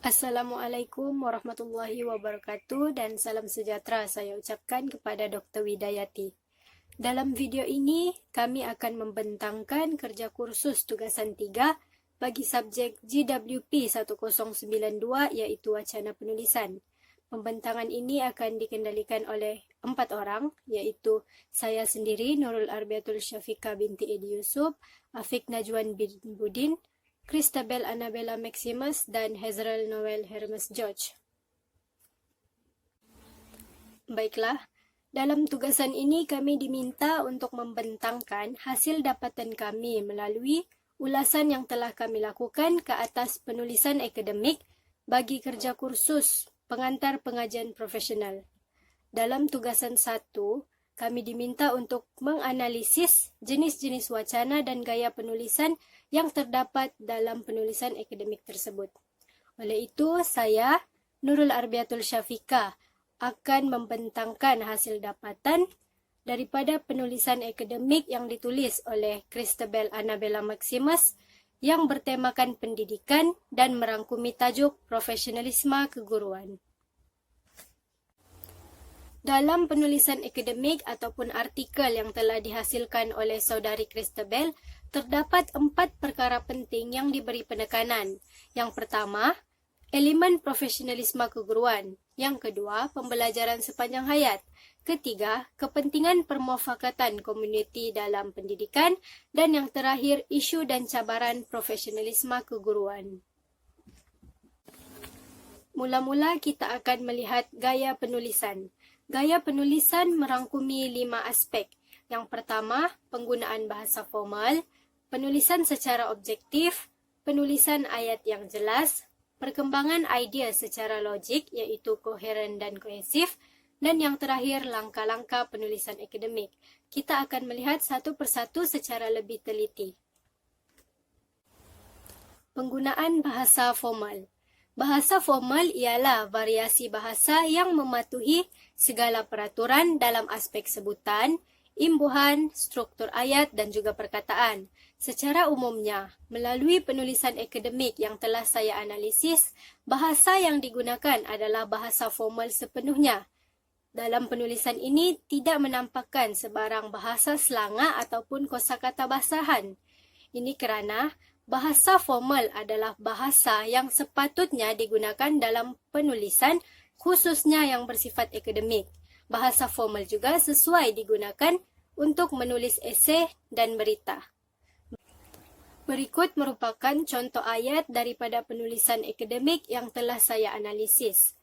Assalamualaikum warahmatullahi wabarakatuh dan salam sejahtera saya ucapkan kepada Dr. Widayati. Dalam video ini, kami akan membentangkan kerja kursus tugasan 3 bagi subjek GWP 1092 iaitu wacana penulisan. Pembentangan ini akan dikendalikan oleh 4 orang, iaitu saya sendiri, Nurul Arbiatul Syafiqah binti Edi Yusuf, Afiq Najwan bin Budin, Christabel Annabella Maximus, dan Hezrel Noel Hermes George. Baiklah, dalam tugasan ini kami diminta untuk membentangkan hasil dapatan kami melalui ulasan yang telah kami lakukan ke atas penulisan akademik bagi kerja kursus pengantar pengajian profesional. Dalam tugasan 1, kami diminta untuk menganalisis jenis-jenis wacana dan gaya penulisan yang terdapat dalam penulisan akademik tersebut. Oleh itu, saya, Nurul Arbiatul Syafiqah, akan membentangkan hasil dapatan daripada penulisan akademik yang ditulis oleh Christabel Annabella Maximus yang bertemakan pendidikan dan merangkumi tajuk profesionalisme keguruan. Dalam penulisan akademik ataupun artikel yang telah dihasilkan oleh saudari Christabel, terdapat 4 perkara penting yang diberi penekanan. Yang pertama, elemen profesionalisme keguruan. Yang kedua, pembelajaran sepanjang hayat. Ketiga, kepentingan permufakatan komuniti dalam pendidikan. Dan yang terakhir, isu dan cabaran profesionalisme keguruan. Mula-mula kita akan melihat gaya penulisan. Gaya penulisan merangkumi 5 aspek. Yang pertama, penggunaan bahasa formal, penulisan secara objektif, penulisan ayat yang jelas, perkembangan idea secara logik iaitu koheren dan kohesif, dan yang terakhir langkah-langkah penulisan akademik. Kita akan melihat satu persatu secara lebih teliti. Penggunaan bahasa formal. Bahasa formal ialah variasi bahasa yang mematuhi segala peraturan dalam aspek sebutan, imbuhan, struktur ayat dan juga perkataan. Secara umumnya, melalui penulisan akademik yang telah saya analisis, bahasa yang digunakan adalah bahasa formal sepenuhnya. Dalam penulisan ini tidak menampakkan sebarang bahasa selanga ataupun kosakata basahan. Ini kerana bahasa formal adalah bahasa yang sepatutnya digunakan dalam penulisan, khususnya yang bersifat akademik. Bahasa formal juga sesuai digunakan untuk menulis esei dan berita. Berikut merupakan contoh ayat daripada penulisan akademik yang telah saya analisis.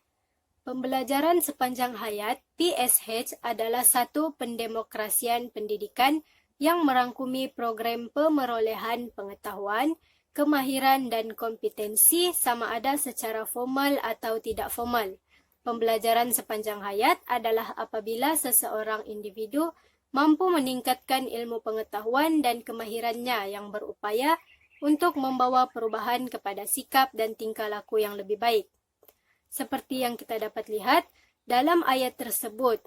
Pembelajaran sepanjang hayat (PSH) adalah satu pendemokrasian pendidikan yang merangkumi program pemerolehan pengetahuan, kemahiran dan kompetensi sama ada secara formal atau tidak formal. Pembelajaran sepanjang hayat adalah apabila seseorang individu mampu meningkatkan ilmu pengetahuan dan kemahirannya yang berupaya untuk membawa perubahan kepada sikap dan tingkah laku yang lebih baik. Seperti yang kita dapat lihat, dalam ayat tersebut,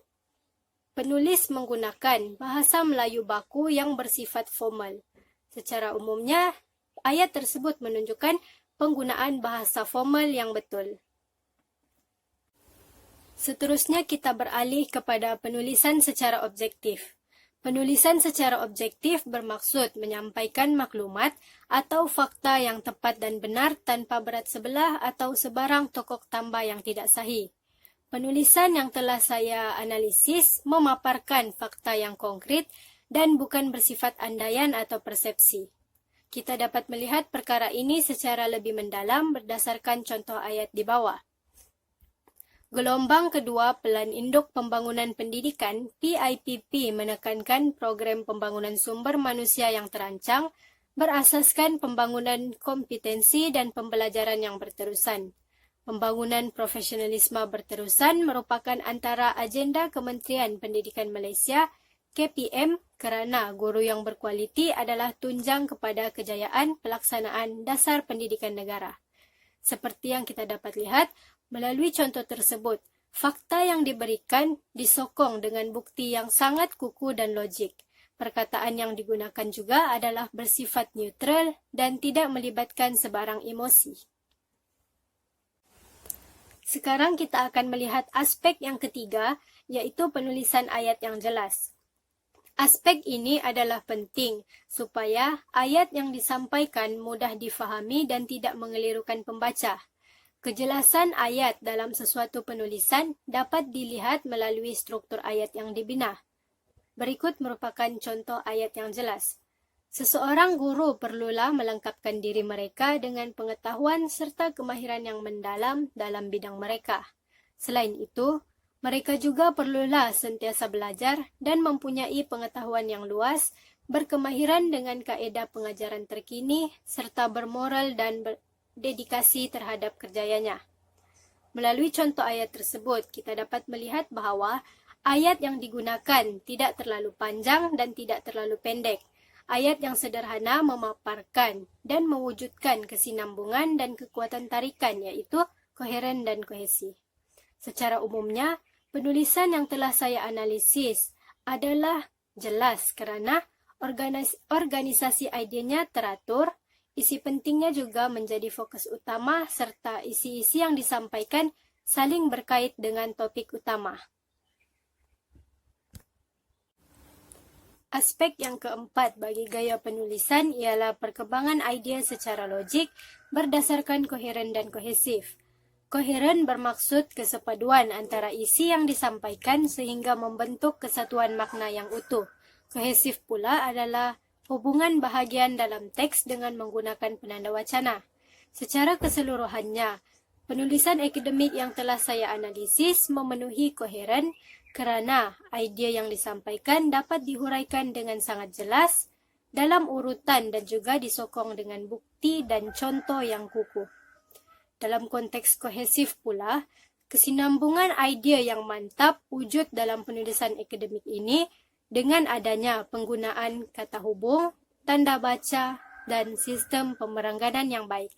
penulis menggunakan bahasa Melayu baku yang bersifat formal. Secara umumnya, ayat tersebut menunjukkan penggunaan bahasa formal yang betul. Seterusnya kita beralih kepada penulisan secara objektif. Penulisan secara objektif bermaksud menyampaikan maklumat atau fakta yang tepat dan benar tanpa berat sebelah atau sebarang tokok tambah yang tidak sahih. Penulisan yang telah saya analisis memaparkan fakta yang konkret dan bukan bersifat andaian atau persepsi. Kita dapat melihat perkara ini secara lebih mendalam berdasarkan contoh ayat di bawah. Gelombang kedua Pelan Induk Pembangunan Pendidikan PIPP menekankan program pembangunan sumber manusia yang terancang berasaskan pembangunan kompetensi dan pembelajaran yang berterusan. Pembangunan profesionalisme berterusan merupakan antara agenda Kementerian Pendidikan Malaysia KPM kerana guru yang berkualiti adalah tunjang kepada kejayaan pelaksanaan dasar pendidikan negara. Seperti yang kita dapat lihat, melalui contoh tersebut, fakta yang diberikan disokong dengan bukti yang sangat kukuh dan logik. Perkataan yang digunakan juga adalah bersifat neutral dan tidak melibatkan sebarang emosi. Sekarang kita akan melihat aspek yang ketiga, yaitu penulisan ayat yang jelas. Aspek ini adalah penting supaya ayat yang disampaikan mudah difahami dan tidak mengelirukan pembaca. Kejelasan ayat dalam sesuatu penulisan dapat dilihat melalui struktur ayat yang dibina. Berikut merupakan contoh ayat yang jelas. Seseorang guru perlulah melengkapkan diri mereka dengan pengetahuan serta kemahiran yang mendalam dalam bidang mereka. Selain itu, mereka juga perlulah sentiasa belajar dan mempunyai pengetahuan yang luas, berkemahiran dengan kaedah pengajaran terkini, serta bermoral dan berdedikasi terhadap kerjanya. Melalui contoh ayat tersebut, kita dapat melihat bahwa ayat yang digunakan tidak terlalu panjang dan tidak terlalu pendek. Ayat yang sederhana memaparkan dan mewujudkan kesinambungan dan kekuatan tarikan, yaitu koheren dan kohesi. Secara umumnya, penulisan yang telah saya analisis adalah jelas kerana organisasi idenya teratur, isi pentingnya juga menjadi fokus utama serta isi-isi yang disampaikan saling berkait dengan topik utama. Aspek yang keempat bagi gaya penulisan ialah perkembangan idea secara logik berdasarkan koheren dan kohesif. Koheren bermaksud kesepaduan antara isi yang disampaikan sehingga membentuk kesatuan makna yang utuh. Kohesif pula adalah hubungan bahagian dalam teks dengan menggunakan penanda wacana. Secara keseluruhannya, penulisan akademik yang telah saya analisis memenuhi koheren kerana idea yang disampaikan dapat dihuraikan dengan sangat jelas dalam urutan dan juga disokong dengan bukti dan contoh yang kukuh. Dalam konteks kohesif pula, kesinambungan idea yang mantap wujud dalam penulisan akademik ini dengan adanya penggunaan kata hubung, tanda baca, dan sistem pemerangganan yang baik.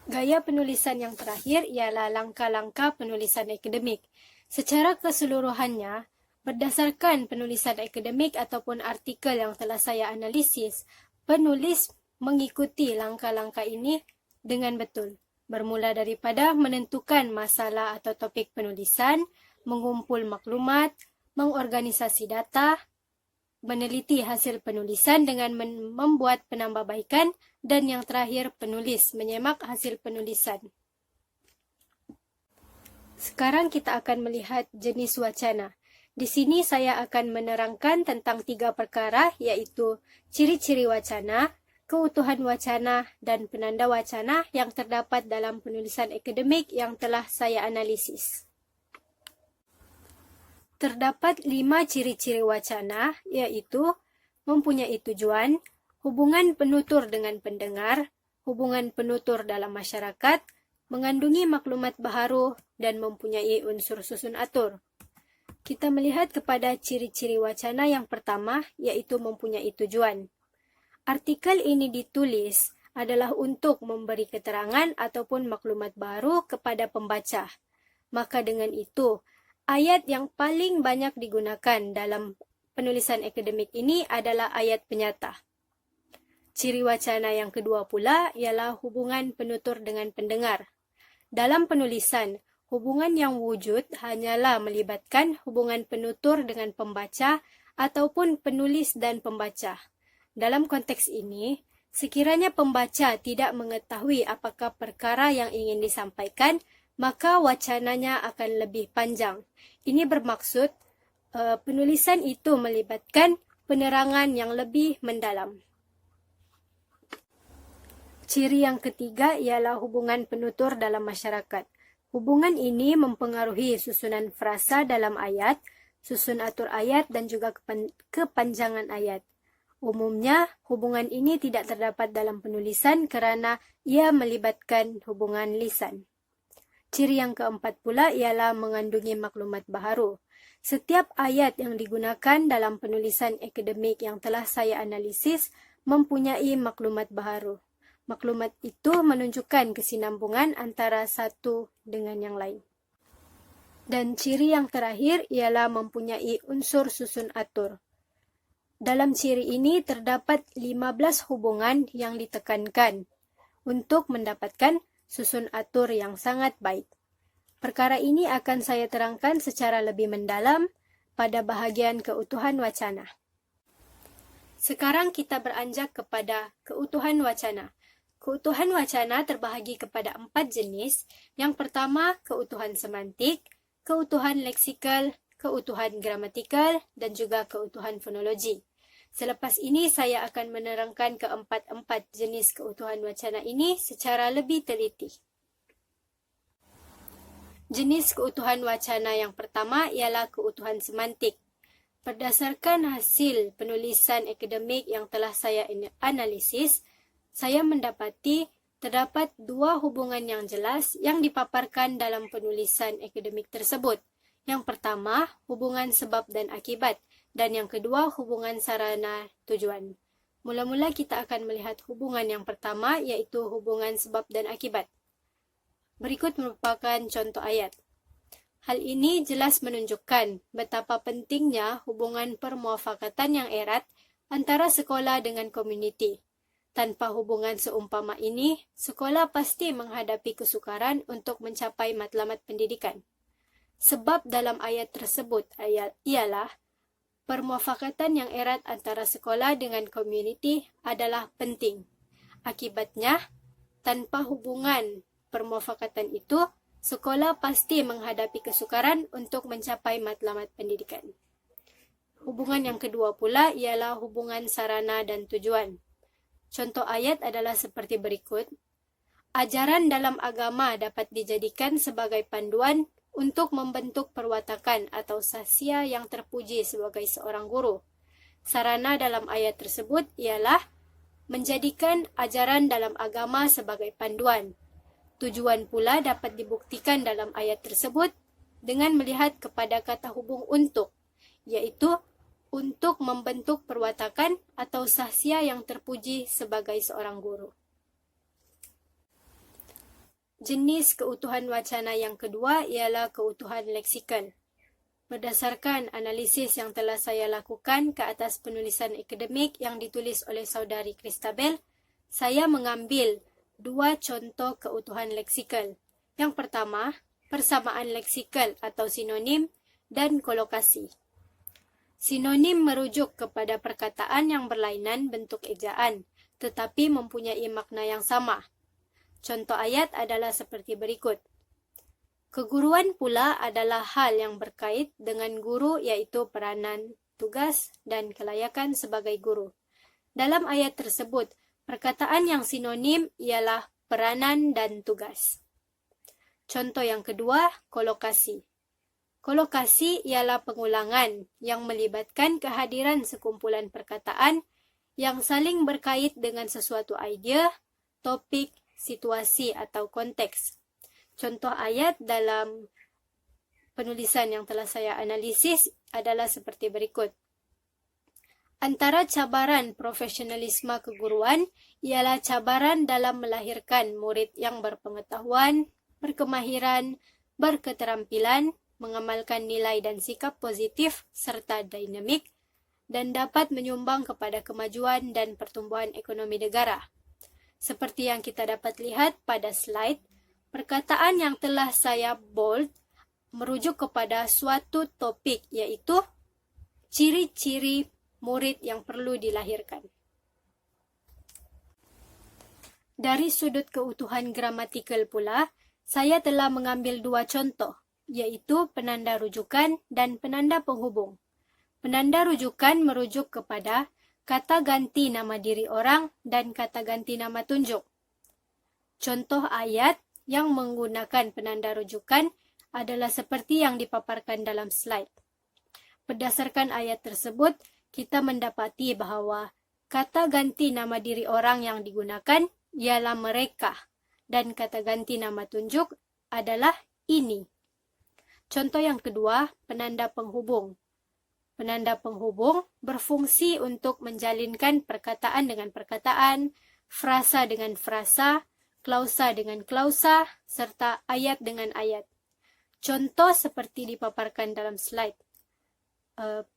Gaya penulisan yang terakhir ialah langkah-langkah penulisan akademik. Secara keseluruhannya, berdasarkan penulisan akademik ataupun artikel yang telah saya analisis, penulis mengikuti langkah-langkah ini dengan betul. Bermula daripada menentukan masalah atau topik penulisan, mengumpul maklumat, mengorganisasi data, meneliti hasil penulisan dengan membuat penambahbaikan, dan yang terakhir penulis menyemak hasil penulisan. Sekarang kita akan melihat jenis wacana. Di sini saya akan menerangkan tentang 3 perkara, yaitu ciri-ciri wacana, keutuhan wacana, dan penanda wacana yang terdapat dalam penulisan akademik yang telah saya analisis. Terdapat 5 ciri-ciri wacana, yaitu mempunyai tujuan, hubungan penutur dengan pendengar, hubungan penutur dalam masyarakat, mengandungi maklumat baharu, dan mempunyai unsur susun atur. Kita melihat kepada ciri-ciri wacana yang pertama, yaitu mempunyai tujuan. Artikel ini ditulis adalah untuk memberi keterangan ataupun maklumat baru kepada pembaca. Maka dengan itu, ayat yang paling banyak digunakan dalam penulisan akademik ini adalah ayat penyata. Ciri wacana yang kedua pula ialah hubungan penutur dengan pendengar. Dalam penulisan, hubungan yang wujud hanyalah melibatkan hubungan penutur dengan pembaca ataupun penulis dan pembaca. Dalam konteks ini, sekiranya pembaca tidak mengetahui apakah perkara yang ingin disampaikan, maka wacananya akan lebih panjang. Ini bermaksud penulisan itu melibatkan penerangan yang lebih mendalam. Ciri yang ketiga ialah hubungan penutur dalam masyarakat. Hubungan ini mempengaruhi susunan frasa dalam ayat, susun atur ayat, dan juga kepanjangan ayat. Umumnya, hubungan ini tidak terdapat dalam penulisan kerana ia melibatkan hubungan lisan. Ciri yang keempat pula ialah mengandungi maklumat baharu. Setiap ayat yang digunakan dalam penulisan akademik yang telah saya analisis mempunyai maklumat baharu. Maklumat itu menunjukkan kesinambungan antara satu dengan yang lain. Dan ciri yang terakhir ialah mempunyai unsur susun atur. Dalam ciri ini terdapat 15 hubungan yang ditekankan untuk mendapatkan susun atur yang sangat baik. Perkara ini akan saya terangkan secara lebih mendalam pada bahagian keutuhan wacana. Sekarang kita beranjak kepada keutuhan wacana. Keutuhan wacana terbahagi kepada 4 jenis. Yang pertama, keutuhan semantik, keutuhan leksikal, keutuhan gramatikal, dan juga keutuhan fonologi. Selepas ini, saya akan menerangkan keempat-empat jenis keutuhan wacana ini secara lebih teliti. Jenis keutuhan wacana yang pertama ialah keutuhan semantik. Berdasarkan hasil penulisan akademik yang telah saya analisis, saya mendapati terdapat 2 hubungan yang jelas yang dipaparkan dalam penulisan akademik tersebut. Yang pertama, hubungan sebab dan akibat, dan yang kedua, hubungan sarana tujuan. Mula-mula kita akan melihat hubungan yang pertama, iaitu hubungan sebab dan akibat. Berikut merupakan contoh ayat. Hal ini jelas menunjukkan betapa pentingnya hubungan permuafakatan yang erat antara sekolah dengan komuniti. Tanpa hubungan seumpama ini, sekolah pasti menghadapi kesukaran untuk mencapai matlamat pendidikan. Sebab dalam ayat tersebut ialah permuafakatan yang erat antara sekolah dengan komuniti adalah penting. Akibatnya, tanpa hubungan permuafakatan itu, sekolah pasti menghadapi kesukaran untuk mencapai matlamat pendidikan. Hubungan yang kedua pula ialah hubungan sarana dan tujuan. Contoh ayat adalah seperti berikut. Ajaran dalam agama dapat dijadikan sebagai panduan untuk membentuk perwatakan atau sasya yang terpuji sebagai seorang guru. Sarana dalam ayat tersebut ialah menjadikan ajaran dalam agama sebagai panduan. Tujuan pula dapat dibuktikan dalam ayat tersebut dengan melihat kepada kata hubung untuk, yaitu untuk membentuk perwatakan atau sasya yang terpuji sebagai seorang guru. Jenis keutuhan wacana yang kedua ialah keutuhan leksikal. Berdasarkan analisis yang telah saya lakukan ke atas penulisan akademik yang ditulis oleh saudari Christabel, saya mengambil 2 contoh keutuhan leksikal. Yang pertama, persamaan leksikal atau sinonim dan kolokasi. Sinonim merujuk kepada perkataan yang berlainan bentuk ejaan, tetapi mempunyai makna yang sama. Contoh ayat adalah seperti berikut. Keguruan pula adalah hal yang berkait dengan guru, yaitu peranan, tugas, dan kelayakan sebagai guru. Dalam ayat tersebut, perkataan yang sinonim ialah peranan dan tugas. Contoh yang kedua, kolokasi. Kolokasi ialah pengulangan yang melibatkan kehadiran sekumpulan perkataan yang saling berkait dengan sesuatu idea, topik, situasi atau konteks. Contoh ayat dalam penulisan yang telah saya analisis adalah seperti berikut. Antara cabaran profesionalisme keguruan ialah cabaran dalam melahirkan murid yang berpengetahuan, berkemahiran, berketerampilan, mengamalkan nilai dan sikap positif serta dinamik, dan dapat menyumbang kepada kemajuan dan pertumbuhan ekonomi negara. Seperti yang kita dapat lihat pada slide, perkataan yang telah saya bold merujuk kepada suatu topik, yaitu ciri-ciri murid yang perlu dilahirkan. Dari sudut keutuhan gramatikal pula, saya telah mengambil 2 contoh, yaitu penanda rujukan dan penanda penghubung. Penanda rujukan merujuk kepada kata ganti nama diri orang dan kata ganti nama tunjuk. Contoh ayat yang menggunakan penanda rujukan adalah seperti yang dipaparkan dalam slide. Berdasarkan ayat tersebut, kita mendapati bahwa kata ganti nama diri orang yang digunakan ialah mereka, dan kata ganti nama tunjuk adalah ini. Contoh yang kedua, penanda penghubung. Penanda penghubung berfungsi untuk menjalinkan perkataan dengan perkataan, frasa dengan frasa, klausa dengan klausa, serta ayat dengan ayat. Contoh seperti dipaparkan dalam slide.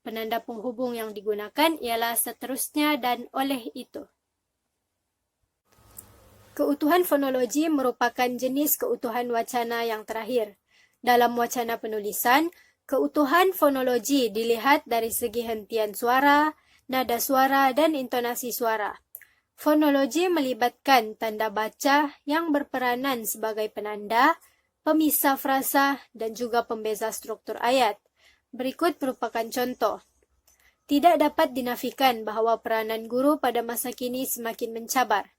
Penanda penghubung yang digunakan ialah seterusnya dan oleh itu. Keutuhan fonologi merupakan jenis keutuhan wacana yang terakhir. Dalam wacana penulisan, keutuhan fonologi dilihat dari segi hentian suara, nada suara, dan intonasi suara. Fonologi melibatkan tanda baca yang berperanan sebagai penanda, pemisah frasa, dan juga pembeza struktur ayat. Berikut merupakan contoh. Tidak dapat dinafikan bahawa peranan guru pada masa kini semakin mencabar.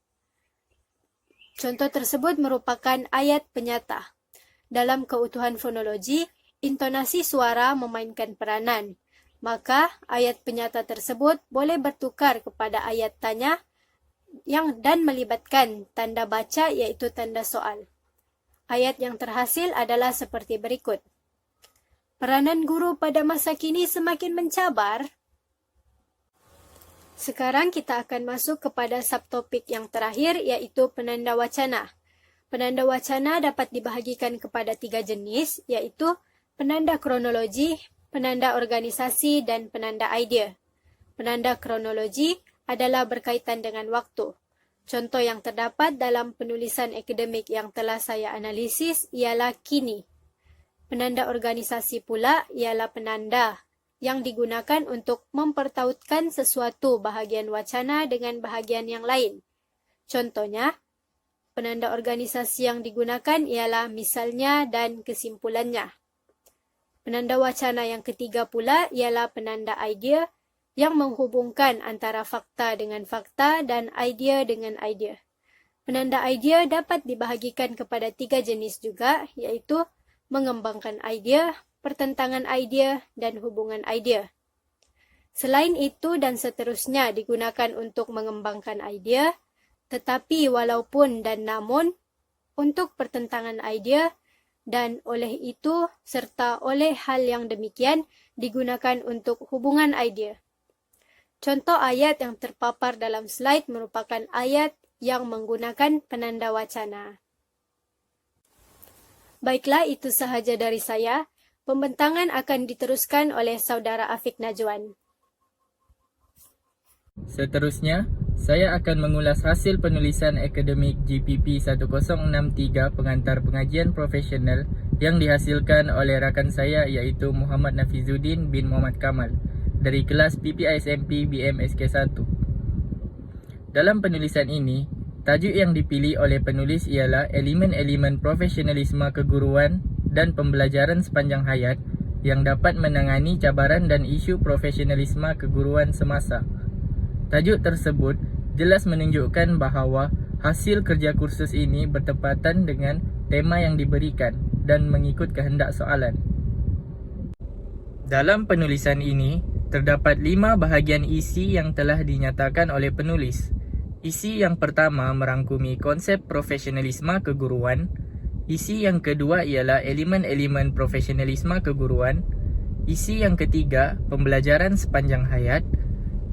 Contoh tersebut merupakan ayat penyata. Dalam keutuhan fonologi, intonasi suara memainkan peranan. Maka, ayat penyata tersebut boleh bertukar kepada ayat tanya dan melibatkan tanda baca iaitu tanda soal. Ayat yang terhasil adalah seperti berikut. Peranan guru pada masa kini semakin mencabar. Sekarang kita akan masuk kepada subtopik yang terakhir iaitu penanda wacana. Penanda wacana dapat dibahagikan kepada 3 jenis iaitu penanda kronologi, penanda organisasi, dan penanda idea. Penanda kronologi adalah berkaitan dengan waktu. Contoh yang terdapat dalam penulisan akademik yang telah saya analisis ialah kini. Penanda organisasi pula ialah penanda yang digunakan untuk mempertautkan sesuatu bahagian wacana dengan bahagian yang lain. Contohnya, penanda organisasi yang digunakan ialah misalnya dan kesimpulannya. Penanda wacana yang ketiga pula ialah penanda idea yang menghubungkan antara fakta dengan fakta dan idea dengan idea. Penanda idea dapat dibahagikan kepada 3 jenis juga, iaitu mengembangkan idea, pertentangan idea, dan hubungan idea. Selain itu dan seterusnya digunakan untuk mengembangkan idea, tetapi walaupun dan namun untuk pertentangan idea dan oleh itu serta oleh hal yang demikian digunakan untuk hubungan idea. Contoh ayat yang terpapar dalam slide merupakan ayat yang menggunakan penanda wacana. Baiklah, itu sahaja dari saya. Pembentangan akan diteruskan oleh Saudara Afiq Najwan. Seterusnya, saya akan mengulas hasil penulisan akademik GPP 1063 pengantar pengajian profesional yang dihasilkan oleh rakan saya iaitu Muhammad Nafizuddin bin Muhammad Kamal dari kelas PPISMP BMSK 1. Dalam penulisan ini, tajuk yang dipilih oleh penulis ialah elemen-elemen profesionalisme keguruan dan pembelajaran sepanjang hayat yang dapat menangani cabaran dan isu profesionalisme keguruan semasa. Tajuk tersebut jelas menunjukkan bahawa hasil kerja kursus ini bertepatan dengan tema yang diberikan dan mengikut kehendak soalan. Dalam penulisan ini, terdapat 5 bahagian isi yang telah dinyatakan oleh penulis. Isi yang pertama merangkumi konsep profesionalisme keguruan. Isi yang kedua ialah elemen-elemen profesionalisme keguruan. Isi yang ketiga, pembelajaran sepanjang hayat.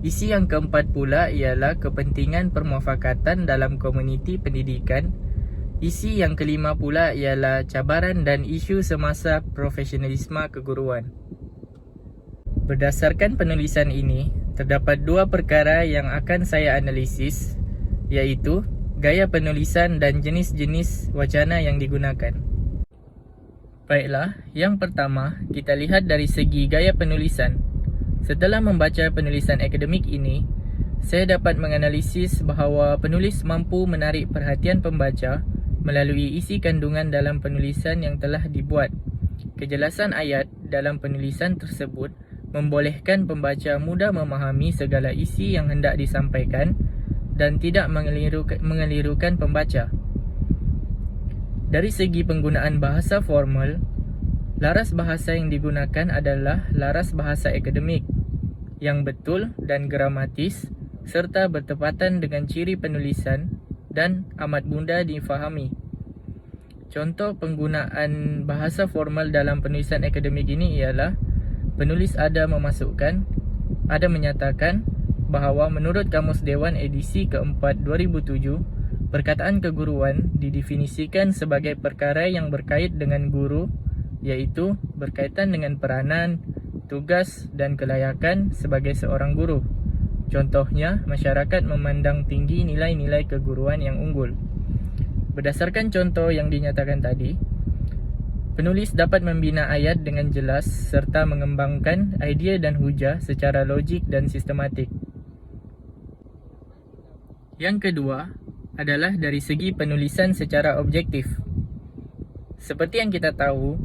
Isi yang keempat pula ialah kepentingan permufakatan dalam komuniti pendidikan. Isi yang kelima pula ialah cabaran dan isu semasa profesionalisme keguruan. Berdasarkan penulisan ini, terdapat 2 perkara yang akan saya analisis, iaitu gaya penulisan dan jenis-jenis wacana yang digunakan. Baiklah, yang pertama, kita lihat dari segi gaya penulisan. Setelah membaca penulisan akademik ini, saya dapat menganalisis bahawa penulis mampu menarik perhatian pembaca melalui isi kandungan dalam penulisan yang telah dibuat. Kejelasan ayat dalam penulisan tersebut membolehkan pembaca mudah memahami segala isi yang hendak disampaikan dan tidak mengelirukan pembaca. Dari segi penggunaan bahasa formal, laras bahasa yang digunakan adalah laras bahasa akademik yang betul dan gramatis serta bertepatan dengan ciri penulisan dan amat mudah difahami. Contoh penggunaan bahasa formal dalam penulisan akademik ini ialah penulis ada menyatakan bahawa menurut Kamus Dewan edisi keempat 2007, perkataan keguruan didefinisikan sebagai perkara yang berkait dengan guru, iaitu berkaitan dengan peranan, tugas dan kelayakan sebagai seorang guru. Contohnya, masyarakat memandang tinggi nilai-nilai keguruan yang unggul. Berdasarkan contoh yang dinyatakan tadi, penulis dapat membina ayat dengan jelas serta mengembangkan idea dan hujah secara logik dan sistematik. Yang kedua adalah dari segi penulisan secara objektif. Seperti yang kita tahu,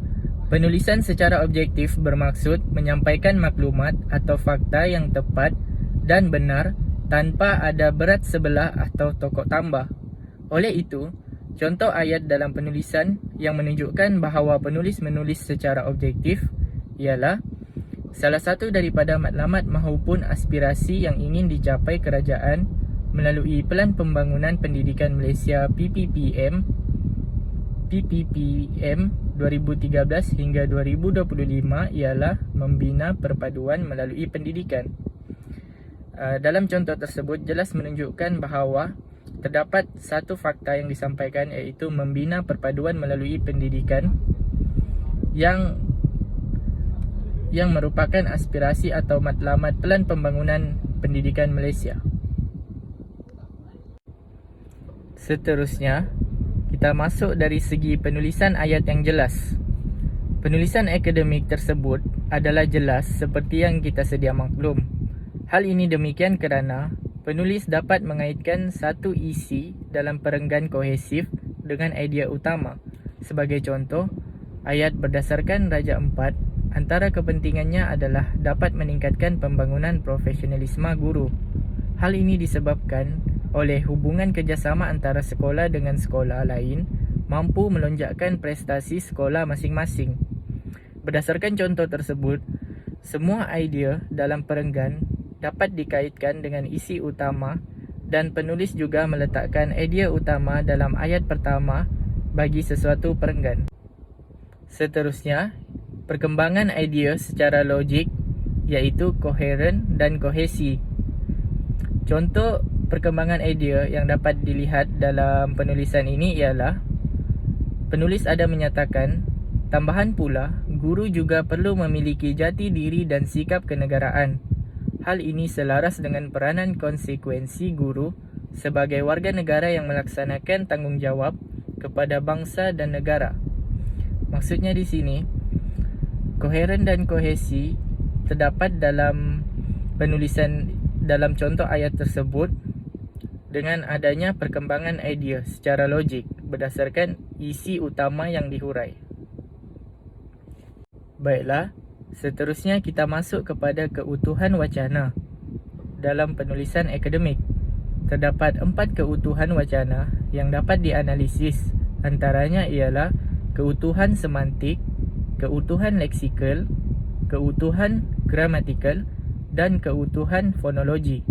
penulisan secara objektif bermaksud menyampaikan maklumat atau fakta yang tepat dan benar tanpa ada berat sebelah atau tokok tambah. Oleh itu, contoh ayat dalam penulisan yang menunjukkan bahawa penulis menulis secara objektif ialah salah satu daripada matlamat maupun aspirasi yang ingin dicapai kerajaan melalui Pelan Pembangunan Pendidikan Malaysia PPPM 2013 hingga 2025 ialah membina perpaduan melalui pendidikan. Dalam contoh tersebut jelas menunjukkan bahawa terdapat satu fakta yang disampaikan, iaitu membina perpaduan melalui pendidikan yang merupakan aspirasi atau matlamat Pelan Pembangunan Pendidikan Malaysia. Seterusnya, kita masuk dari segi penulisan ayat yang jelas. Penulisan akademik tersebut adalah jelas seperti yang kita sedia maklum. Hal ini demikian kerana penulis dapat mengaitkan satu isi dalam perenggan kohesif dengan idea utama. Sebagai contoh, ayat berdasarkan Raja Empat, antara kepentingannya adalah dapat meningkatkan pembangunan profesionalisme guru. Hal ini disebabkan oleh hubungan kerjasama antara sekolah dengan sekolah lain mampu melonjakkan prestasi sekolah masing-masing. Berdasarkan contoh tersebut, semua idea dalam perenggan dapat dikaitkan dengan isi utama dan penulis juga meletakkan idea utama dalam ayat pertama bagi sesuatu perenggan. Seterusnya, perkembangan idea secara logik iaitu koheren dan kohesi. Contoh perkembangan idea yang dapat dilihat dalam penulisan ini ialah penulis ada menyatakan, tambahan pula, guru juga perlu memiliki jati diri dan sikap kenegaraan. Hal ini selaras dengan peranan konsekuensi guru sebagai warga negara yang melaksanakan tanggungjawab kepada bangsa dan negara. Maksudnya di sini, koheren dan kohesi terdapat dalam penulisan dalam contoh ayat tersebut dengan adanya perkembangan idea secara logik berdasarkan isi utama yang dihurai. Baiklah, seterusnya kita masuk kepada keutuhan wacana. Dalam penulisan akademik, terdapat 4 keutuhan wacana yang dapat dianalisis. Antaranya ialah keutuhan semantik, keutuhan leksikal, keutuhan gramatikal dan keutuhan fonologi.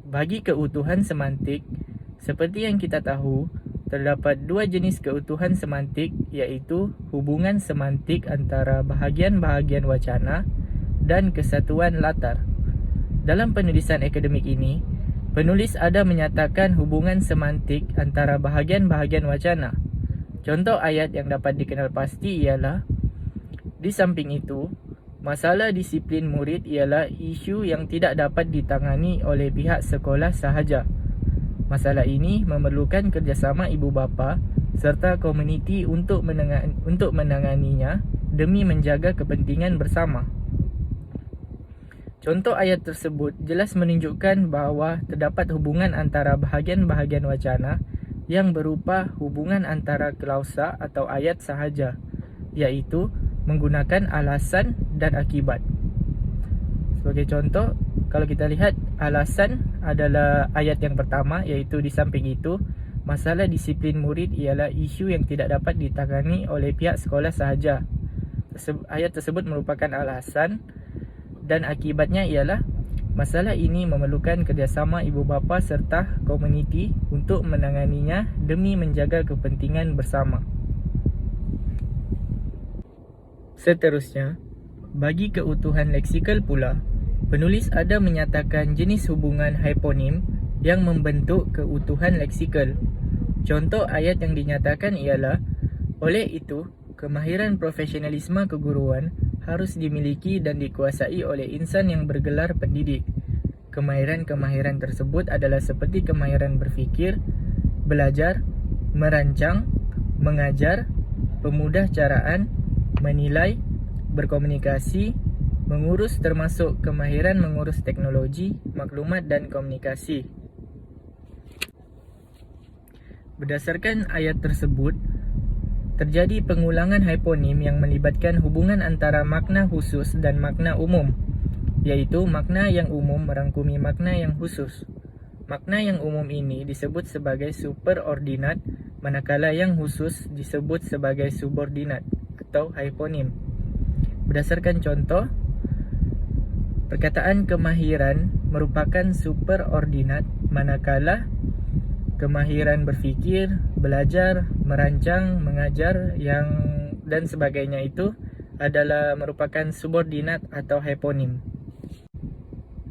Bagi keutuhan semantik, seperti yang kita tahu, terdapat 2 jenis keutuhan semantik, iaitu hubungan semantik antara bahagian-bahagian wacana dan kesatuan latar. Dalam penulisan akademik ini, penulis ada menyatakan hubungan semantik antara bahagian-bahagian wacana. Contoh ayat yang dapat dikenal pasti ialah, di samping itu, masalah disiplin murid ialah isu yang tidak dapat ditangani oleh pihak sekolah sahaja. Masalah ini memerlukan kerjasama ibu bapa serta komuniti untuk menanganinya demi menjaga kepentingan bersama. Contoh ayat tersebut jelas menunjukkan bahawa terdapat hubungan antara bahagian-bahagian wacana yang berupa hubungan antara klausa atau ayat sahaja, iaitu menggunakan alasan dan akibat. Sebagai contoh, kalau kita lihat alasan adalah ayat yang pertama, iaitu di samping itu, masalah disiplin murid ialah isu yang tidak dapat ditangani oleh pihak sekolah sahaja. Ayat tersebut merupakan alasan dan akibatnya ialah masalah ini memerlukan kerjasama ibu bapa serta komuniti untuk menanganinya demi menjaga kepentingan bersama. Seterusnya, bagi keutuhan leksikal pula, penulis ada menyatakan jenis hubungan hiponim yang membentuk keutuhan leksikal. Contoh ayat yang dinyatakan ialah, oleh itu, kemahiran profesionalisme keguruan harus dimiliki dan dikuasai oleh insan yang bergelar pendidik. Kemahiran-kemahiran tersebut adalah seperti kemahiran berfikir, belajar, merancang, mengajar, pemudah caraan, menilai, berkomunikasi, mengurus termasuk kemahiran mengurus teknologi, maklumat dan komunikasi. Berdasarkan ayat tersebut, terjadi pengulangan hyponim yang melibatkan hubungan antara makna khusus dan makna umum, iaitu makna yang umum merangkumi makna yang khusus. Makna yang umum ini disebut sebagai superordinat, manakala yang khusus disebut sebagai subordinat atau hyponim. Berdasarkan contoh, perkataan kemahiran merupakan superordinat, manakala kemahiran berfikir, belajar, merancang, mengajar dan sebagainya itu adalah merupakan subordinat atau hyponim.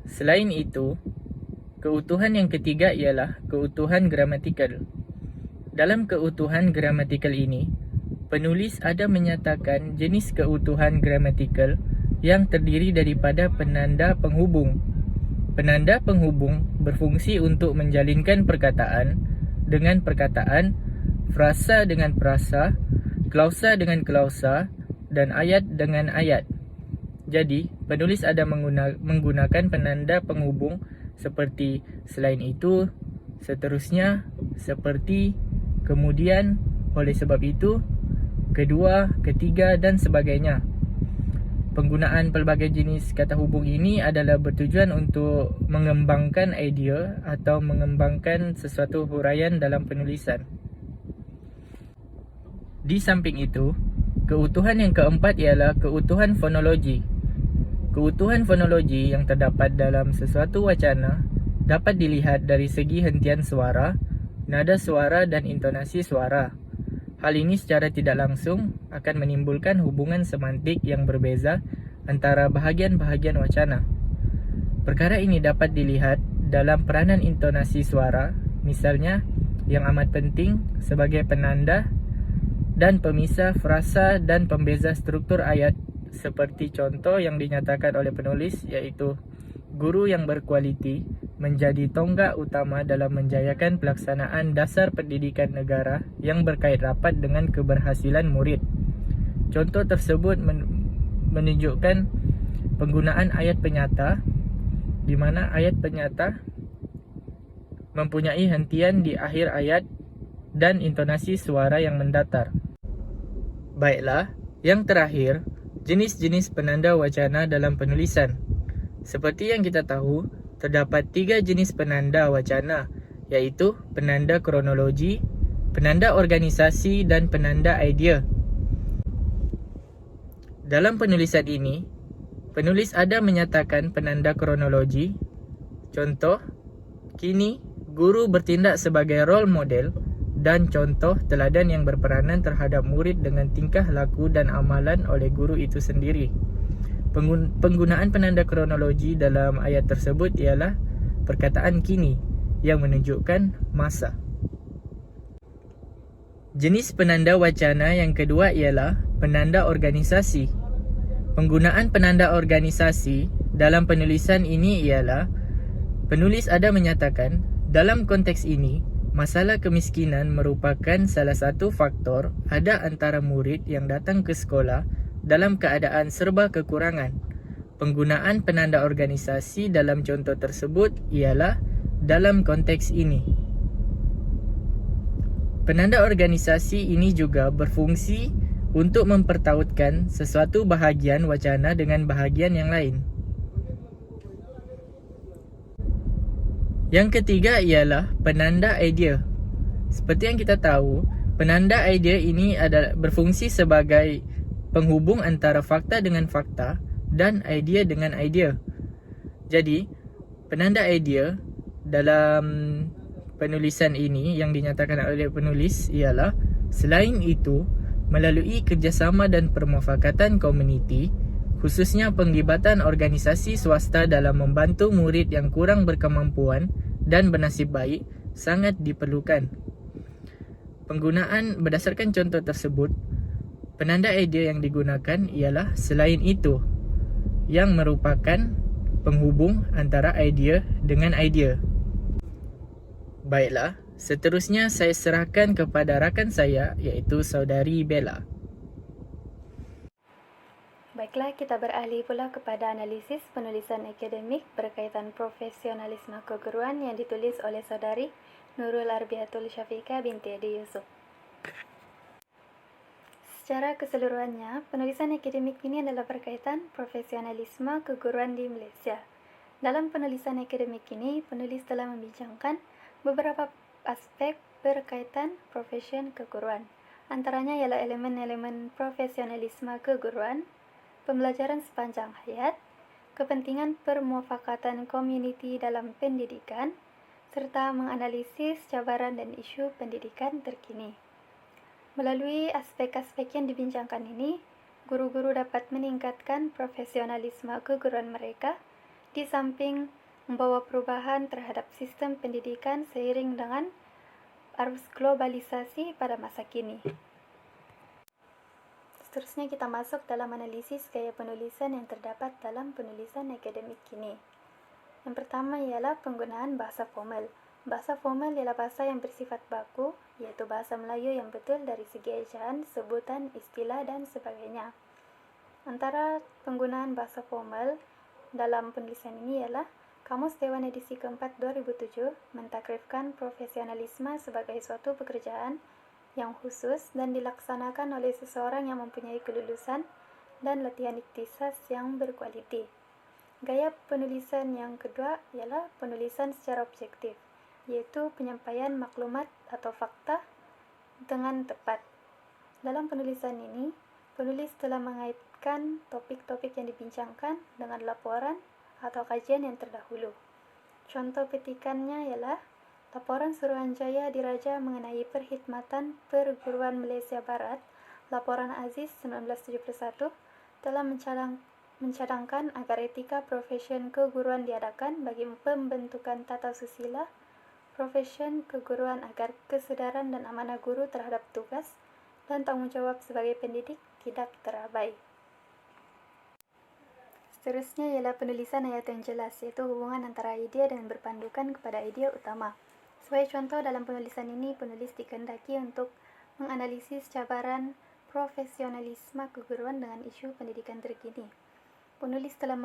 Selain itu, keutuhan yang ketiga ialah keutuhan gramatikal. Dalam keutuhan gramatikal ini, penulis ada menyatakan jenis keutuhan gramatikal yang terdiri daripada penanda penghubung. Penanda penghubung berfungsi untuk menjalinkan perkataan dengan perkataan, frasa dengan frasa, klausa dengan klausa, dan ayat dengan ayat. Jadi, penulis ada menggunakan penanda penghubung seperti selain itu, seterusnya, seperti, kemudian, oleh sebab itu, kedua, ketiga, dan sebagainya. Penggunaan pelbagai jenis kata hubung ini adalah bertujuan untuk mengembangkan idea atau mengembangkan sesuatu huraian dalam penulisan. Di samping itu, keutuhan yang keempat ialah keutuhan fonologi. Keutuhan fonologi yang terdapat dalam sesuatu wacana dapat dilihat dari segi hentian suara, nada suara dan intonasi suara. Hal ini secara tidak langsung akan menimbulkan hubungan semantik yang berbeza antara bahagian-bahagian wacana. Perkara ini dapat dilihat dalam peranan intonasi suara, misalnya yang amat penting sebagai penanda dan pemisah frasa dan pembeza struktur ayat, seperti contoh yang dinyatakan oleh penulis, iaitu guru yang berkualiti menjadi tonggak utama dalam menjayakan pelaksanaan dasar pendidikan negara yang berkait rapat dengan keberhasilan murid. Contoh tersebut menunjukkan penggunaan ayat penyata, di mana ayat penyata mempunyai hentian di akhir ayat dan intonasi suara yang mendatar. Baiklah, yang terakhir, jenis-jenis penanda wacana dalam penulisan. Seperti yang kita tahu, terdapat 3 jenis penanda wacana, iaitu penanda kronologi, penanda organisasi, dan penanda idea. Dalam penulisan ini, penulis ada menyatakan penanda kronologi. Contoh, kini guru bertindak sebagai role model dan contoh teladan yang berperanan terhadap murid dengan tingkah laku dan amalan oleh guru itu sendiri. Penggunaan penanda kronologi dalam ayat tersebut ialah perkataan kini yang menunjukkan masa. Jenis penanda wacana yang kedua ialah penanda organisasi. Penggunaan penanda organisasi dalam penulisan ini ialah penulis ada menyatakan dalam konteks ini masalah kemiskinan merupakan salah satu faktor ada antara murid yang datang ke sekolah dalam keadaan serba kekurangan. Penggunaan penanda organisasi dalam contoh tersebut ialah dalam konteks ini. Penanda organisasi ini juga berfungsi untuk mempertautkan sesuatu bahagian wacana dengan bahagian yang lain. Yang ketiga ialah penanda idea. Seperti yang kita tahu, penanda idea ini adalah berfungsi sebagai penghubung antara fakta dengan fakta dan idea dengan idea. Jadi, penanda idea dalam penulisan ini yang dinyatakan oleh penulis ialah selain itu, melalui kerjasama dan permufakatan komuniti, khususnya penglibatan organisasi swasta dalam membantu murid yang kurang berkemampuan dan bernasib baik, sangat diperlukan. Penggunaan berdasarkan contoh tersebut, penanda idea yang digunakan ialah selain itu, yang merupakan penghubung antara idea dengan idea. Baiklah, Seterusnya saya serahkan kepada rakan saya iaitu saudari Bella. Baiklah, kita beralih pula kepada analisis penulisan akademik berkaitan profesionalisme keguruan yang ditulis oleh saudari Nurul Arbiatul Syafiqah binti Edi Yusuf. Secara keseluruhannya, penulisan akademik ini adalah berkaitan profesionalisme keguruan di Malaysia. Dalam penulisan akademik ini, penulis telah membincangkan beberapa aspek berkaitan profesion keguruan. Antaranya ialah elemen-elemen profesionalisme keguruan, pembelajaran sepanjang hayat, kepentingan permufakatan komuniti dalam pendidikan, serta menganalisis cabaran dan isu pendidikan terkini. Melalui aspek-aspek yang dibincangkan ini, guru-guru dapat meningkatkan profesionalisme keguruan mereka di samping membawa perubahan terhadap sistem pendidikan seiring dengan arus globalisasi pada masa kini. Seterusnya kita masuk dalam analisis gaya penulisan yang terdapat dalam penulisan akademik kini. Yang pertama ialah penggunaan bahasa formal. Bahasa formal ialah bahasa yang bersifat baku, iaitu bahasa Melayu yang betul dari segi ejaan, sebutan, istilah dan sebagainya. Antara penggunaan bahasa formal dalam penulisan ini ialah Kamus Dewan edisi keempat 2007 mentakrifkan profesionalisme sebagai suatu pekerjaan yang khusus dan dilaksanakan oleh seseorang yang mempunyai kelulusan dan latihan ikhtisas yang berkualiti. Gaya penulisan yang kedua ialah penulisan secara objektif, yaitu penyampaian maklumat atau fakta dengan tepat. Dalam penulisan ini, penulis telah mengaitkan topik-topik yang dibincangkan dengan laporan atau kajian yang terdahulu. Contoh petikannya ialah Laporan Suruhanjaya Diraja mengenai Perkhidmatan Perguruan Malaysia Barat, Laporan Aziz 1971, telah mencadangkan agar etika profesion keguruan diadakan bagi pembentukan tata susila profesion keguruan agar kesedaran dan amanah guru terhadap tugas dan tanggungjawab sebagai pendidik tidak terabai. Seterusnya ialah penulisan ayat yang jelas, yaitu hubungan antara idea dengan berpandukan kepada idea utama. Sebagai contoh, dalam penulisan ini, penulis dikehendaki untuk menganalisis cabaran profesionalisme keguruan dengan isu pendidikan terkini. Penulis telah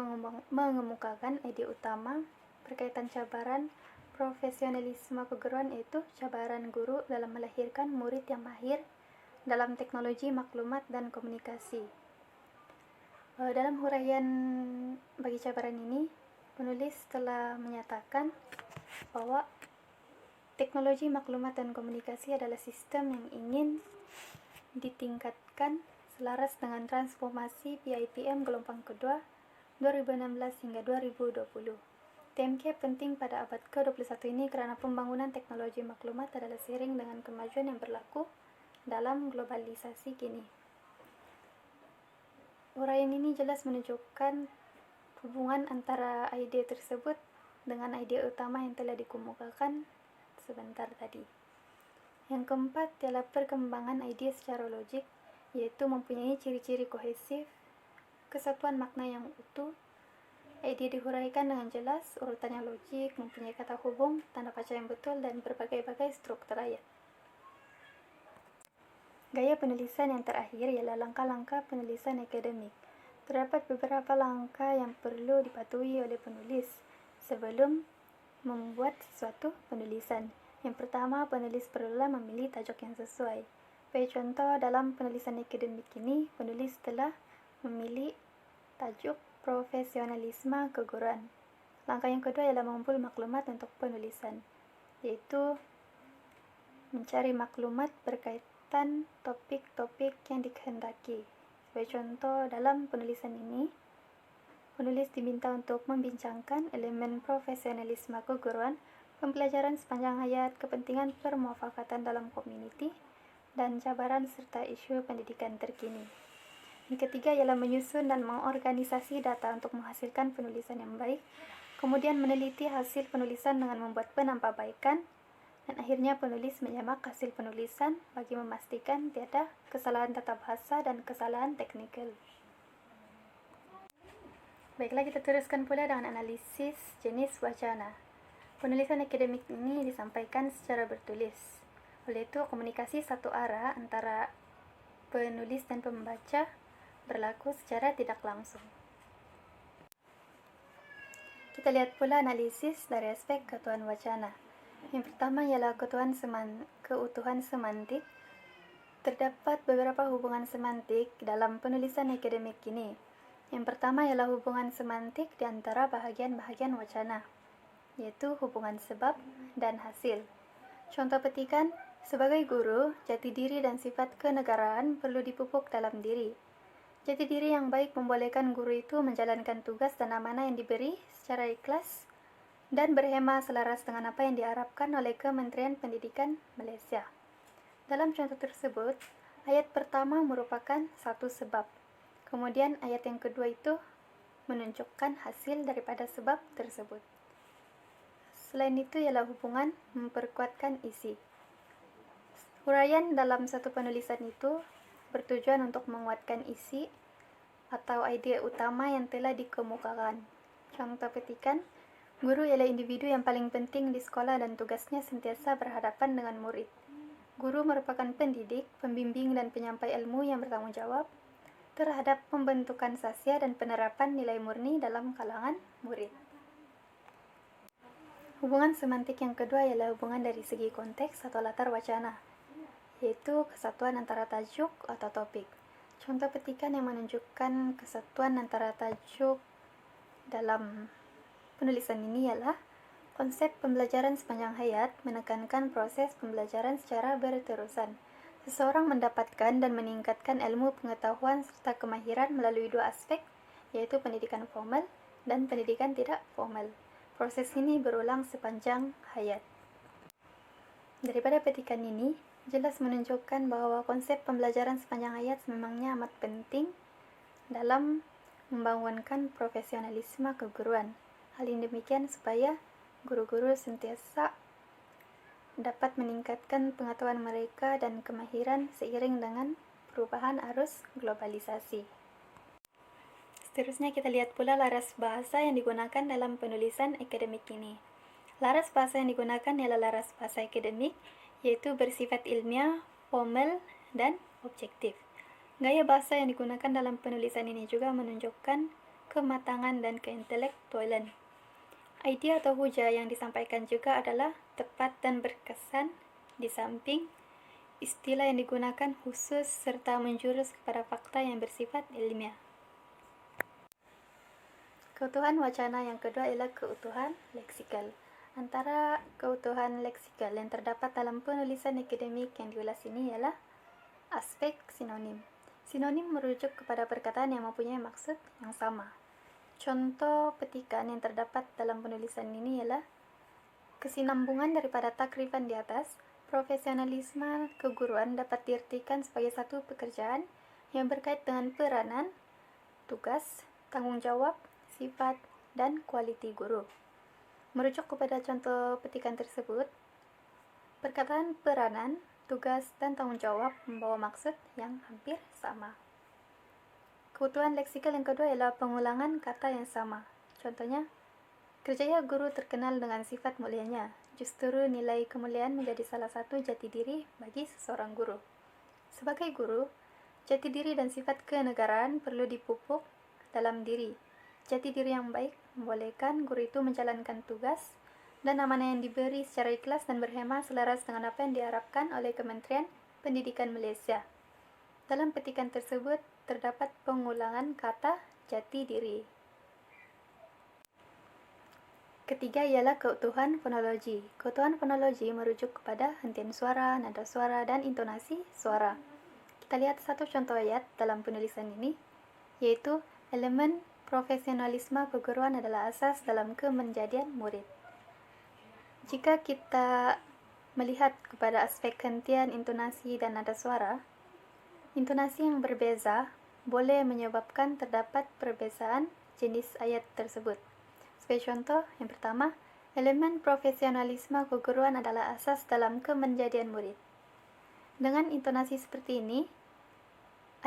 mengemukakan ide utama berkaitan cabaran profesionalisme keguruan, yaitu cabaran guru dalam melahirkan murid yang mahir dalam teknologi maklumat dan komunikasi. Dalam huraian bagi cabaran ini, penulis telah menyatakan bahwa teknologi maklumat dan komunikasi adalah sistem yang ingin ditingkatkan selaras dengan transformasi PIPM gelombang kedua 2016 hingga 2020. TMK penting pada abad ke-21 ini karena pembangunan teknologi maklumat adalah seiring dengan kemajuan yang berlaku dalam globalisasi kini. Uraian ini jelas menunjukkan hubungan antara ide tersebut dengan ide utama yang telah dikemukakan sebentar tadi. Yang keempat ialah perkembangan ide secara logik, yaitu mempunyai ciri-ciri kohesif, kesatuan makna yang utuh. Ide dihuraikan dengan jelas, urutan yang logik, mempunyai kata hubung, tanda baca yang betul, dan berbagai-bagai struktur ayat. Gaya penulisan yang terakhir ialah langkah-langkah penulisan akademik. Terdapat beberapa langkah yang perlu dipatuhi oleh penulis sebelum membuat sesuatu penulisan. Yang pertama, penulis perlulah memilih tajuk yang sesuai. Sebagai contoh, dalam penulisan akademik ini, penulis telah memilih tajuk profesionalisme keguruan. Langkah yang kedua ialah mengumpul maklumat untuk penulisan, yaitu mencari maklumat berkaitan topik-topik yang dikehendaki. Sebagai contoh, dalam penulisan ini, penulis diminta untuk membincangkan elemen profesionalisme keguruan, pembelajaran sepanjang hayat, kepentingan permufakatan dalam komuniti, dan cabaran serta isu pendidikan terkini. Yang ketiga ialah menyusun dan mengorganisasi data untuk menghasilkan penulisan yang baik, kemudian meneliti hasil penulisan dengan membuat penambahbaikan, dan akhirnya penulis menyamak hasil penulisan bagi memastikan tiada kesalahan tata bahasa dan kesalahan teknikal. Baiklah, kita teruskan pula dengan analisis jenis wacana. Penulisan akademik ini disampaikan secara bertulis. Oleh itu, komunikasi satu arah antara penulis dan pembaca berlaku secara tidak langsung. Kita lihat pula analisis dari aspek keutuhan wacana. Yang pertama ialah keutuhan semantik. Terdapat beberapa hubungan semantik dalam penulisan akademik ini. Yang pertama ialah hubungan semantik di antara bahagian-bahagian wacana, yaitu hubungan sebab dan hasil. Contoh petikan, sebagai guru, jati diri dan sifat kenegaraan perlu dipupuk dalam diri. Jati diri yang baik membolehkan guru itu menjalankan tugas dan amanah yang diberi secara ikhlas dan berhema selaras dengan apa yang diharapkan oleh Kementerian Pendidikan Malaysia. Dalam contoh tersebut, ayat pertama merupakan satu sebab. Kemudian ayat yang kedua itu menunjukkan hasil daripada sebab tersebut. Selain itu ialah hubungan memperkuatkan isi. Huraian dalam satu penulisan itu bertujuan untuk menguatkan isi atau idea utama yang telah dikemukakan. Contoh petikan, guru ialah individu yang paling penting di sekolah dan tugasnya sentiasa berhadapan dengan murid. Guru merupakan pendidik, pembimbing, dan penyampai ilmu yang bertanggung jawab terhadap pembentukan sasya dan penerapan nilai murni dalam kalangan murid. Hubungan semantik yang kedua ialah hubungan dari segi konteks atau latar wacana, yaitu kesatuan antara tajuk atau topik. Contoh petikan yang menunjukkan kesatuan antara tajuk dalam penulisan ini ialah konsep pembelajaran sepanjang hayat menekankan proses pembelajaran secara berterusan. Seseorang mendapatkan dan meningkatkan ilmu pengetahuan serta kemahiran melalui dua aspek, yaitu pendidikan formal dan pendidikan tidak formal. Proses ini berulang sepanjang hayat. Daripada petikan ini, jelas menunjukkan bahwa konsep pembelajaran sepanjang hayat memangnya amat penting dalam membangunkan profesionalisme keguruan. Hal ini demikian supaya guru-guru sentiasa dapat meningkatkan pengetahuan mereka dan kemahiran seiring dengan perubahan arus globalisasi. Seterusnya kita lihat pula laras bahasa yang digunakan dalam penulisan akademik ini. Laras bahasa yang digunakan ialah laras bahasa akademik, yaitu bersifat ilmiah, formal, dan objektif. Gaya bahasa yang digunakan dalam penulisan ini juga menunjukkan kematangan dan keintelektualan. Idea atau hujah yang disampaikan juga adalah tepat dan berkesan, di samping istilah yang digunakan khusus serta menjurus kepada fakta yang bersifat ilmiah. Keutuhan wacana yang kedua ialah keutuhan leksikal. Antara keutuhan leksikal yang terdapat dalam penulisan akademik yang diulas ini ialah aspek sinonim. Sinonim merujuk kepada perkataan yang mempunyai maksud yang sama. Contoh petikan yang terdapat dalam penulisan ini ialah kesinambungan daripada takrifan di atas. Profesionalisme keguruan dapat diartikan sebagai satu pekerjaan yang berkait dengan peranan, tugas, tanggung jawab, sifat, dan kualiti guru. Merujuk kepada contoh petikan tersebut, perkataan peranan, tugas, dan tanggung jawab membawa maksud yang hampir sama. Keutuhan leksikal yang kedua ialah pengulangan kata yang sama. Contohnya, kerjaya guru terkenal dengan sifat mulianya. Justru nilai kemuliaan menjadi salah satu jati diri bagi seseorang guru. Sebagai guru, jati diri dan sifat kenegaraan perlu dipupuk dalam diri. Jati diri yang baik membolehkan guru itu menjalankan tugas dan amanah yang diberi secara ikhlas dan berhema selaras dengan apa yang diharapkan oleh Kementerian Pendidikan Malaysia. Dalam petikan tersebut terdapat pengulangan kata jati diri. Ketiga ialah keutuhan fonologi. Keutuhan fonologi merujuk kepada hentian suara, nada suara, dan intonasi suara. Kita lihat satu contoh ayat dalam penulisan ini, yaitu elemen profesionalisme keguruan adalah asas dalam kemenjadian murid. Jika kita melihat kepada aspek hentian, intonasi, dan nada suara, intonasi yang berbeza boleh menyebabkan terdapat perbezaan jenis ayat tersebut. Sebagai contoh, yang pertama, elemen profesionalisme keguruan adalah asas dalam kemenjadian murid. Dengan intonasi seperti ini,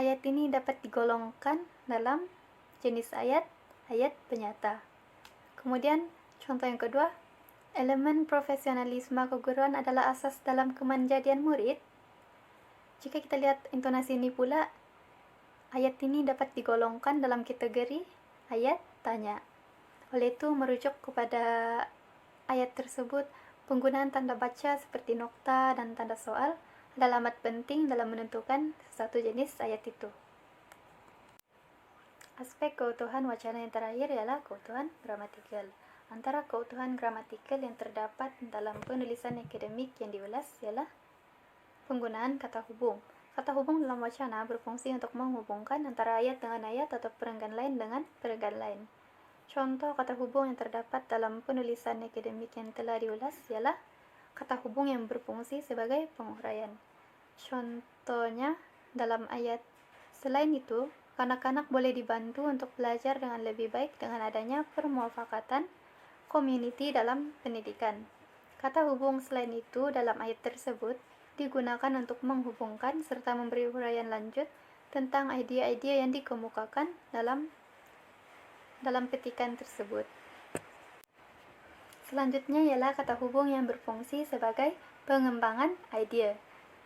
ayat ini dapat digolongkan dalam jenis ayat penyata. Kemudian, contoh yang kedua, Elemen profesionalisme keguruan adalah asas dalam kemanjadian murid. Jika kita lihat intonasi ini pula, ayat ini dapat digolongkan dalam kategori ayat tanya. Oleh itu, merujuk kepada ayat tersebut, penggunaan tanda baca seperti nokta dan tanda soal adalah amat penting dalam menentukan satu jenis ayat itu. Aspek keutuhan wacana yang terakhir ialah keutuhan gramatikal. Antara keutuhan gramatikal yang terdapat dalam penulisan akademik yang diulas ialah penggunaan kata hubung. Kata hubung dalam wacana berfungsi untuk menghubungkan antara ayat dengan ayat atau perenggan lain dengan perenggan lain. Contoh kata hubung yang terdapat dalam penulisan akademik yang telah diulas ialah kata hubung yang berfungsi sebagai penguraian. Contohnya dalam ayat. Selain itu, kanak-kanak boleh dibantu untuk belajar dengan lebih baik dengan adanya permufakatan community dalam pendidikan. Kata hubung selain itu dalam ayat tersebut digunakan untuk menghubungkan serta memberi uraian lanjut tentang idea-idea yang dikemukakan dalam petikan tersebut. Selanjutnya ialah kata hubung yang berfungsi sebagai pengembangan idea.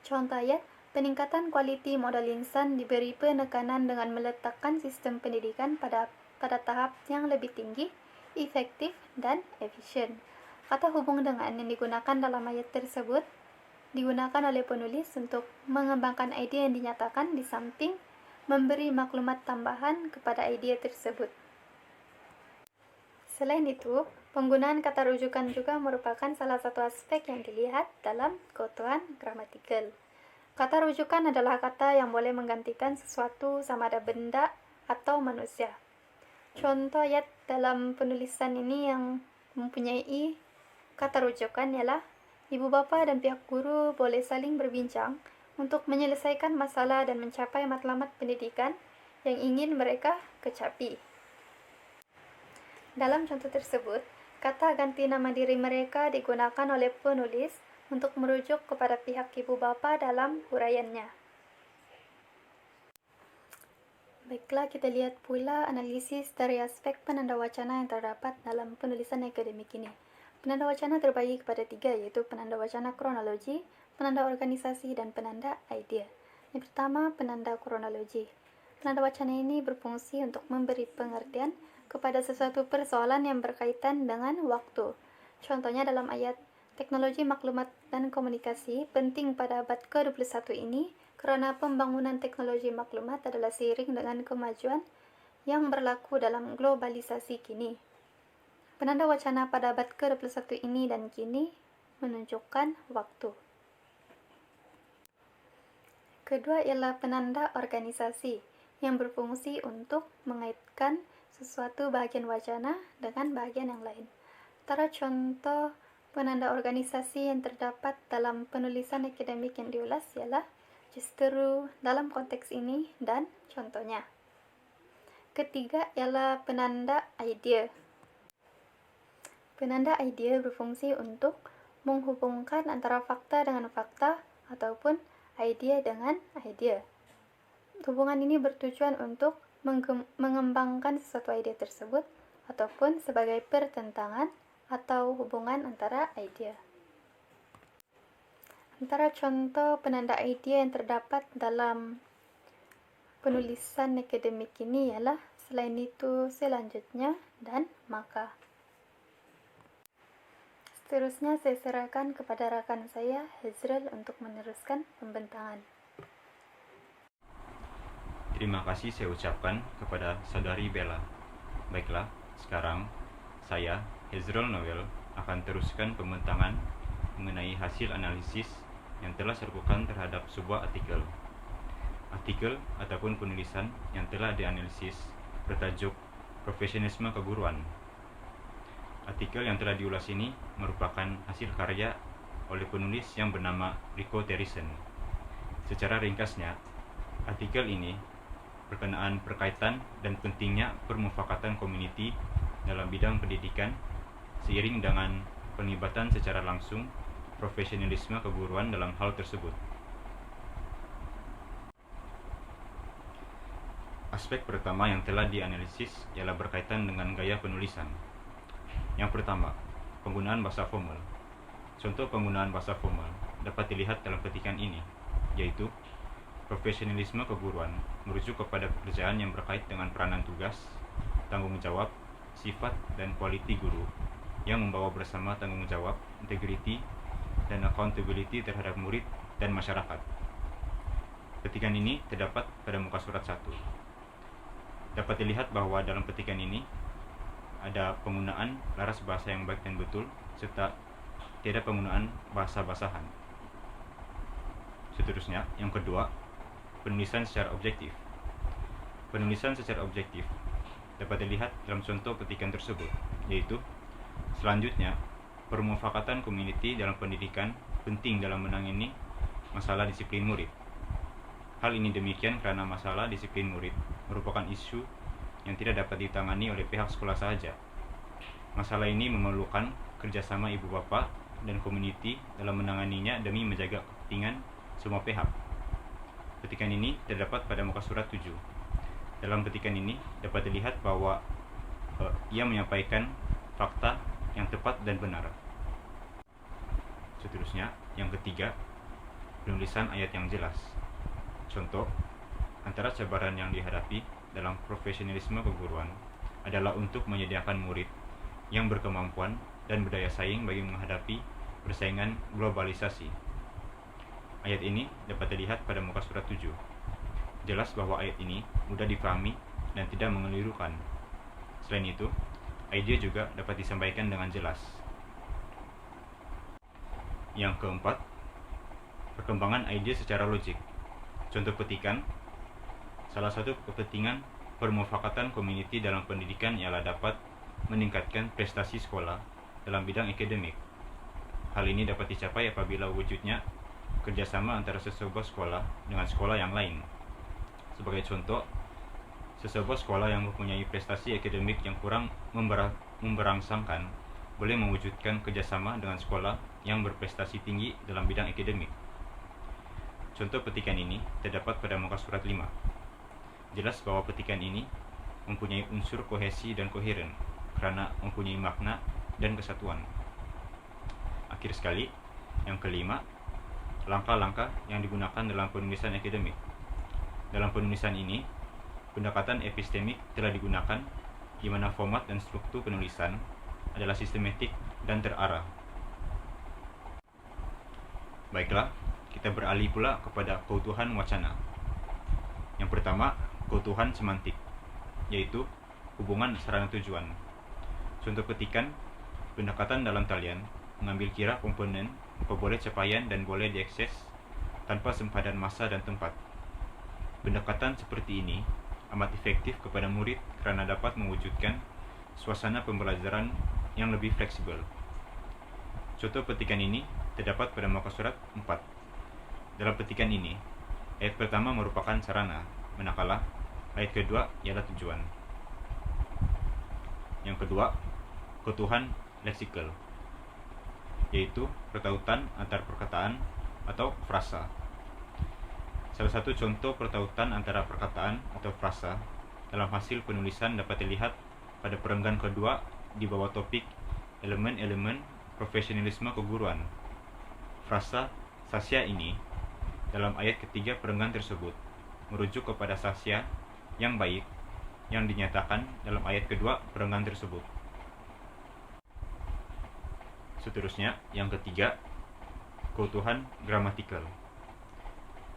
Contoh ayat, peningkatan kualiti modal insan diberi penekanan dengan meletakkan sistem pendidikan pada tahap yang lebih tinggi, efektif, dan efisien. Kata hubung dengan yang digunakan dalam ayat tersebut digunakan oleh penulis untuk mengembangkan ide yang dinyatakan di samping memberi maklumat tambahan kepada ide tersebut. Selain itu, penggunaan kata rujukan juga merupakan salah satu aspek yang dilihat dalam keutuhan gramatikal. Kata rujukan adalah kata yang boleh menggantikan sesuatu sama ada benda atau manusia. Contoh ayat dalam penulisan ini yang mempunyai kata rujukan ialah ibu bapa dan pihak guru boleh saling berbincang untuk menyelesaikan masalah dan mencapai matlamat pendidikan yang ingin mereka kecapi. Dalam contoh tersebut, kata ganti nama diri mereka digunakan oleh penulis untuk merujuk kepada pihak ibu bapa dalam uraiannya. Baiklah, kita lihat pula analisis dari aspek penanda wacana yang terdapat dalam penulisan akademik ini. Penanda wacana terbagi kepada 3, yaitu penanda wacana kronologi, penanda organisasi, dan penanda idea. Yang pertama, penanda kronologi. Penanda wacana ini berfungsi untuk memberi pengertian kepada sesuatu persoalan yang berkaitan dengan waktu. Contohnya dalam ayat, teknologi maklumat dan komunikasi penting pada abad ke-21 ini karena pembangunan teknologi maklumat adalah seiring dengan kemajuan yang berlaku dalam globalisasi kini. Penanda wacana pada abad ke-21 ini dan kini menunjukkan waktu. Kedua ialah penanda organisasi yang berfungsi untuk mengaitkan sesuatu bagian wacana dengan bagian yang lain. Antara contoh penanda organisasi yang terdapat dalam penulisan akademik yang diulas ialah justeru dalam konteks ini dan contohnya. Ketiga ialah penanda idea. Penanda idea berfungsi untuk menghubungkan antara fakta dengan fakta ataupun idea dengan idea. Hubungan ini bertujuan untuk mengembangkan sesuatu ide tersebut ataupun sebagai pertentangan atau hubungan antara idea. Antara contoh penanda idea yang terdapat dalam penulisan akademik ini ialah selain itu, selanjutnya, dan maka. Seterusnya saya serahkan kepada rekan saya, Hezrel, untuk meneruskan pembentangan. Terima kasih saya ucapkan kepada Saudari Bella. Baiklah, sekarang saya, Hezrol Noel, akan teruskan pembentangan mengenai hasil analisis yang telah saya lakukan terhadap sebuah artikel. Artikel ataupun penulisan yang telah dianalisis bertajuk Profesionalisme Keguruan. Artikel yang telah diulas ini merupakan hasil karya oleh penulis yang bernama Rico Terison. Secara ringkasnya, artikel ini berkenaan berkaitan dan pentingnya permufakatan community dalam bidang pendidikan seiring dengan penglibatan secara langsung profesionalisme keguruan dalam hal tersebut. Aspek pertama yang telah dianalisis ialah berkaitan dengan gaya penulisan. Yang pertama, penggunaan bahasa formal. Contoh penggunaan bahasa formal dapat dilihat dalam petikan ini, yaitu profesionalisme keguruan merujuk kepada pekerjaan yang berkait dengan peranan tugas, tanggung jawab, sifat, dan kualiti guru yang membawa bersama tanggung jawab, integriti, dan accountability terhadap murid dan masyarakat. Petikan ini terdapat pada muka surat 1. Dapat dilihat bahwa dalam petikan ini ada penggunaan laras bahasa yang baik dan betul, serta tidak penggunaan bahasa basahan. Seterusnya, yang kedua, penulisan secara objektif. Penulisan secara objektif dapat dilihat dalam contoh petikan tersebut, yaitu selanjutnya, permufakatan community dalam pendidikan penting dalam menangani masalah disiplin murid. Hal ini demikian karena masalah disiplin murid merupakan isu yang tidak dapat ditangani oleh pihak sekolah saja. Masalah ini memerlukan kerjasama ibu bapak dan community dalam menanganinya demi menjaga kepentingan semua pihak. Petikan ini terdapat pada muka surat 7. Dalam petikan ini dapat dilihat bahwa ia menyampaikan fakta yang tepat dan benar. Seterusnya, yang ketiga, penulisan ayat yang jelas. Contoh, antara cabaran yang dihadapi dalam profesionalisme keguruan adalah untuk menyediakan murid yang berkemampuan dan berdaya saing bagi menghadapi persaingan globalisasi. Ayat ini dapat dilihat pada muka surat 7. Jelas bahwa ayat ini mudah dipahami dan tidak mengelirukan. Selain itu, ide juga dapat disampaikan dengan jelas. Yang keempat, perkembangan ide secara logik. Contoh petikan, salah satu kepentingan permufakatan community dalam pendidikan ialah dapat meningkatkan prestasi sekolah dalam bidang akademik. Hal ini dapat dicapai apabila wujudnya kerjasama antara sesebuah sekolah dengan sekolah yang lain. Sebagai contoh, sesebuah sekolah yang mempunyai prestasi akademik yang kurang memberangsangkan boleh mewujudkan kerjasama dengan sekolah yang berprestasi tinggi dalam bidang akademik. Contoh petikan ini terdapat pada muka surat 5. Jelas bahwa petikan ini mempunyai unsur kohesi dan koheren karena mempunyai makna dan kesatuan. Akhir sekali, yang kelima, langkah-langkah yang digunakan dalam penulisan akademik. Dalam penulisan ini, pendekatan epistemik telah digunakan, di mana format dan struktur penulisan adalah sistematik dan terarah. Baiklah, kita beralih pula kepada keutuhan wacana. Yang pertama, keutuhan semantik, yaitu hubungan sarana tujuan. Contoh petikan, pendekatan dalam talian mengambil kira komponen boleh capaian dan boleh diakses tanpa sempadan masa dan tempat. Pendekatan seperti ini amat efektif kepada murid karena dapat mewujudkan suasana pembelajaran yang lebih fleksibel. Contoh petikan ini terdapat pada muka surat 4. Dalam petikan ini, ayat pertama merupakan sarana, manakala ayat kedua ialah tujuan. Yang kedua, keutuhan leksikal, yaitu pertautan antar perkataan atau frasa. Salah satu contoh pertautan antara perkataan atau frasa dalam hasil penulisan dapat dilihat pada perenggan kedua di bawah topik elemen-elemen profesionalisme keguruan. Frasa sasya ini dalam ayat ketiga perenggan tersebut merujuk kepada sasya yang baik yang dinyatakan dalam ayat kedua perenggan tersebut. Seterusnya, yang ketiga, keutuhan gramatikal.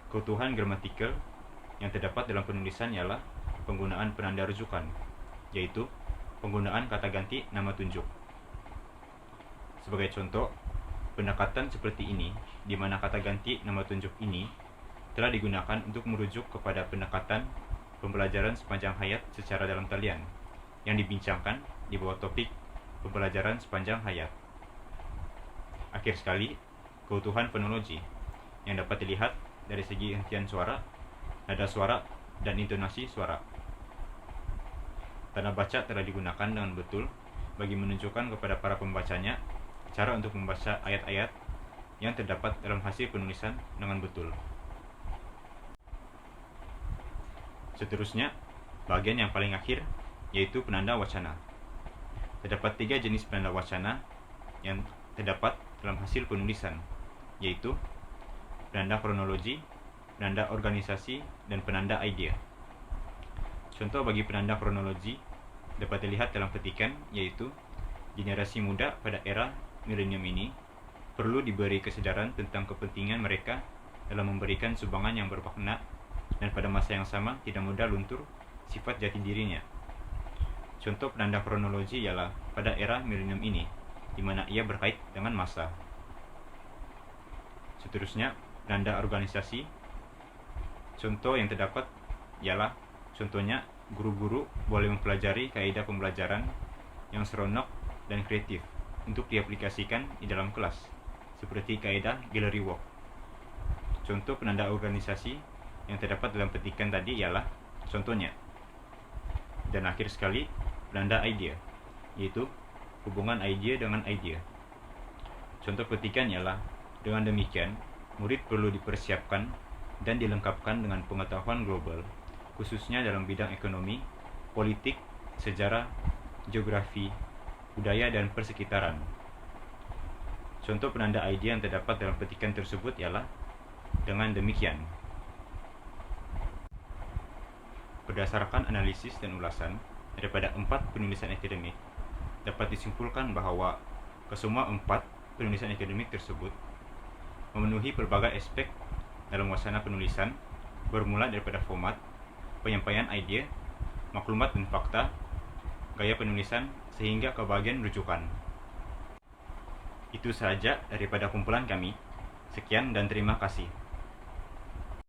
Keutuhan gramatikal yang terdapat dalam penulisan ialah penggunaan penanda rujukan, yaitu penggunaan kata ganti nama tunjuk. Sebagai contoh, pendekatan seperti ini, di mana kata ganti nama tunjuk ini telah digunakan untuk merujuk kepada pendekatan pembelajaran sepanjang hayat secara dalam talian, yang dibincangkan di bawah topik pembelajaran sepanjang hayat. Akhir sekali, keutuhan fonologi yang dapat dilihat dari segi hentian suara, nada suara, dan intonasi suara. Tanda baca telah digunakan dengan betul bagi menunjukkan kepada para pembacanya cara untuk membaca ayat-ayat yang terdapat dalam hasil penulisan dengan betul. Seterusnya, bagian yang paling akhir, yaitu penanda wacana. Terdapat 3 jenis penanda wacana, yang terdapat dalam hasil penulisan, yaitu penanda kronologi, penanda organisasi, dan penanda idea. Contoh bagi penanda kronologi dapat dilihat dalam petikan, yaitu generasi muda pada era milenium ini perlu diberi kesadaran tentang kepentingan mereka dalam memberikan sumbangan yang bermakna dan pada masa yang sama tidak mudah luntur sifat jati dirinya. Contoh penanda kronologi ialah pada era milenium ini, di mana ia berkait dengan masa. Seterusnya, penanda organisasi. Contoh yang terdapat ialah contohnya guru-guru boleh mempelajari kaidah pembelajaran yang seronok dan kreatif untuk diaplikasikan di dalam kelas, seperti kaidah gallery walk. Contoh penanda organisasi yang terdapat dalam petikan tadi ialah contohnya. Dan akhir sekali, penanda idea, yaitu hubungan idea dengan idea. Contoh petikan ialah, dengan demikian, murid perlu dipersiapkan dan dilengkapkan dengan pengetahuan global, khususnya dalam bidang ekonomi, politik, sejarah, geografi, budaya, dan persekitaran. Contoh penanda idea yang terdapat dalam petikan tersebut ialah, dengan demikian. Berdasarkan analisis dan ulasan daripada 4 penulisan akademik, dapat disimpulkan bahwa kesemua 4 penulisan akademik tersebut memenuhi berbagai aspek dalam wacana penulisan, bermula daripada format, penyampaian ide, maklumat dan fakta, gaya penulisan, sehingga ke bagian rujukan. Itu saja daripada kumpulan kami. Sekian dan terima kasih.